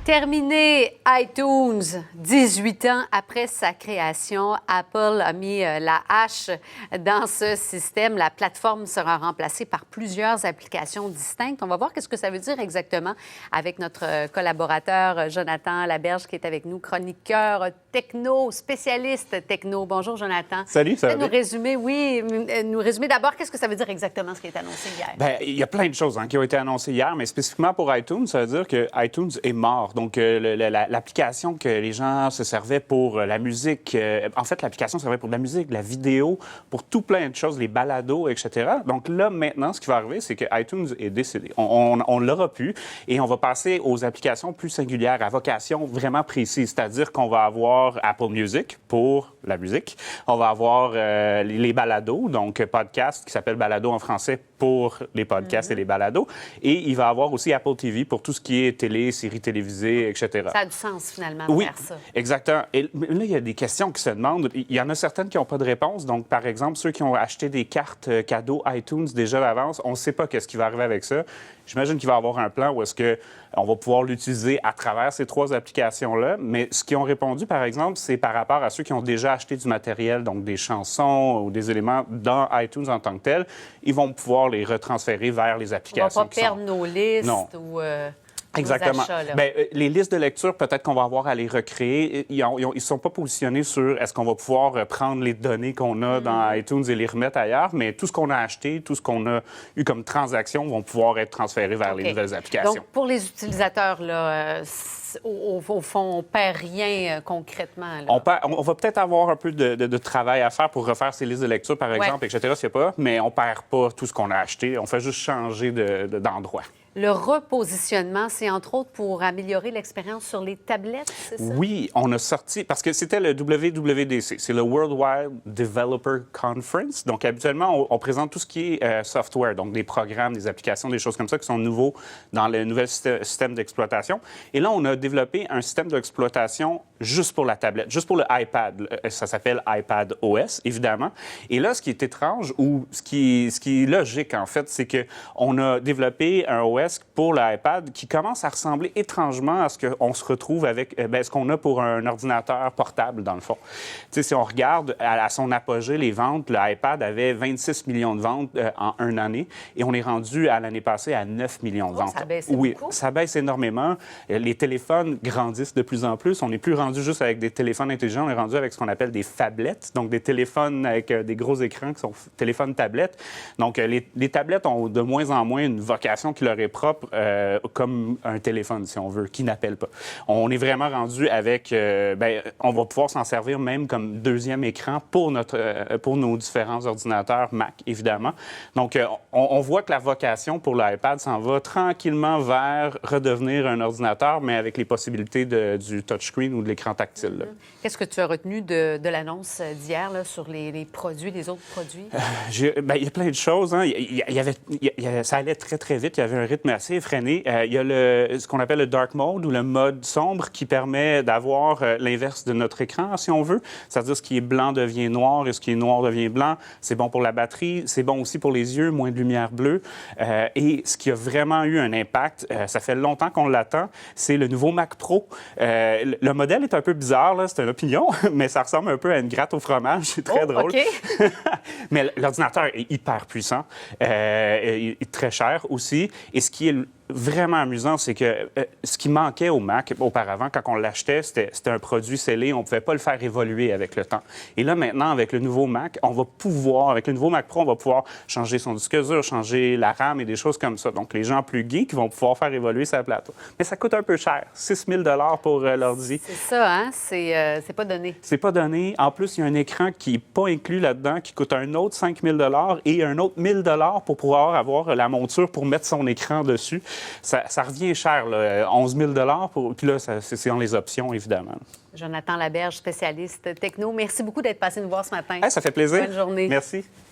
Terminé iTunes, 18 ans après sa création, Apple a mis la hache dans ce système. La plateforme sera remplacée par plusieurs applications distinctes. On va voir qu'est-ce que ça veut dire exactement avec notre collaborateur Jonathan Laberge qui est avec nous, chroniqueur techno, spécialiste techno. Bonjour Jonathan. Salut, ça va bien? Nous résumer d'abord qu'est-ce que ça veut dire exactement ce qui est annoncé hier. Bien, il y a plein de choses qui ont été annoncées hier, mais spécifiquement pour iTunes, ça veut dire que iTunes est mort. Donc, l'application que les gens se servaient pour la musique, en fait, l'application servait pour de la musique, de la vidéo, pour tout plein de choses, les balados, etc. Donc là, maintenant, ce qui va arriver, c'est que iTunes est décédé. On l'aura plus et on va passer aux applications plus singulières, à vocation vraiment précise, c'est-à-dire qu'on va avoir Apple Music pour la musique, on va avoir les balados, donc podcast qui s'appelle balado en français pour les podcasts et les balados, et il va avoir aussi Apple TV pour tout ce qui est télé, séries télévisées, etc. Ça a du sens, finalement, de faire ça. Oui, exactement. Et là, il y a des questions qui se demandent. Il y en a certaines qui n'ont pas de réponse. Donc, par exemple, ceux qui ont acheté des cartes cadeaux iTunes déjà d'avance, on ne sait pas qu'est-ce qui va arriver avec ça. J'imagine qu'il va y avoir un plan où est-ce qu'on va pouvoir l'utiliser à travers ces trois applications-là. Mais ce qu'ils ont répondu, par exemple, c'est par rapport à ceux qui ont déjà acheté du matériel, donc des chansons ou des éléments dans iTunes en tant que tel. Ils vont pouvoir les retransférer vers les applications. On ne va pas perdre nos listes non. ou... Exactement. Bien, les listes de lecture, peut-être qu'on va avoir à les recréer. Ils ne sont pas positionnés sur est-ce qu'on va pouvoir prendre les données qu'on a dans iTunes et les remettre ailleurs, mais tout ce qu'on a acheté, tout ce qu'on a eu comme transaction vont pouvoir être transférés vers les nouvelles applications. Donc, pour les utilisateurs, là, au fond, on ne perd rien concrètement. Là. On va peut-être avoir un peu de travail à faire pour refaire ces listes de lecture, par exemple, etc., s'il n'y a pas, mais on ne perd pas tout ce qu'on a acheté. On fait juste changer d'endroit. Le repositionnement, c'est entre autres pour améliorer l'expérience sur les tablettes, c'est ça? Oui, on a sorti, parce que c'était le WWDC, c'est le Worldwide Developer Conference. Donc, habituellement, on présente tout ce qui est software, donc des programmes, des applications, des choses comme ça qui sont nouveaux dans le nouvel système d'exploitation. Et là, on a développé un système d'exploitation juste pour la tablette, juste pour le iPad. Ça s'appelle iPad OS, évidemment. Et là, ce qui est étrange, ou ce qui est logique, en fait, c'est qu'on a développé un OS pour l'iPad qui commence à ressembler étrangement à ce qu'on se retrouve avec, ce qu'on a pour un ordinateur portable, dans le fond. Tu sais, si on regarde à son apogée les ventes, l'iPad avait 26 millions de ventes en une année et on est rendu à l'année passée à 9 millions de ventes. Ça baisse beaucoup. Ça baisse énormément. Les téléphones grandissent de plus en plus. On n'est plus rendu juste avec des téléphones intelligents, on est rendu avec ce qu'on appelle des phablettes, donc des téléphones avec des gros écrans qui sont téléphones tablettes. Donc, les tablettes ont de moins en moins une vocation qui leur est propre comme un téléphone, si on veut, qui n'appelle pas. On est vraiment rendu avec... on va pouvoir s'en servir même comme deuxième écran pour nos différents ordinateurs Mac, évidemment. Donc, on voit que la vocation pour l'iPad s'en va tranquillement vers redevenir un ordinateur, mais avec les possibilités du touchscreen ou de l'écran tactile. Là. Qu'est-ce que tu as retenu de l'annonce d'hier là, sur les produits, les autres produits? Il y a plein de choses. Hein. Ça allait très, très vite. Il y avait un rythme assez effréné. Il y a ce qu'on appelle le dark mode ou le mode sombre qui permet d'avoir l'inverse de notre écran, si on veut. C'est-à-dire ce qui est blanc devient noir et ce qui est noir devient blanc. C'est bon pour la batterie. C'est bon aussi pour les yeux, moins de lumière bleue. Et ce qui a vraiment eu un impact, ça fait longtemps qu'on l'attend, c'est le nouveau Mac Pro. Le modèle est un peu bizarre, là, c'est une opinion, mais ça ressemble un peu à une gratte au fromage. C'est très drôle. OK. Mais l'ordinateur est hyper puissant, il est très cher aussi. Et ce qui est vraiment amusant, c'est que ce qui manquait au Mac auparavant, quand on l'achetait, c'était un produit scellé. On ne pouvait pas le faire évoluer avec le temps. Et là, maintenant, avec le nouveau Mac, avec le nouveau Mac Pro, on va pouvoir changer son disque dur, changer la RAM et des choses comme ça. Donc, les gens plus geeks vont pouvoir faire évoluer sa plateau. Mais ça coûte un peu cher, 6 000 pour l'ordi. C'est ça, hein? C'est pas donné. C'est pas donné. En plus, il y a un écran qui n'est pas inclus là-dedans, qui coûte un autre 5 000 et un autre 1 000 pour pouvoir avoir la monture pour mettre son écran dessus. Ça revient cher, là, 11 000 puis là, c'est dans les options, évidemment. Jonathan Laberge, spécialiste techno. Merci beaucoup d'être passé nous voir ce matin. Ça fait plaisir. Bonne journée. Merci.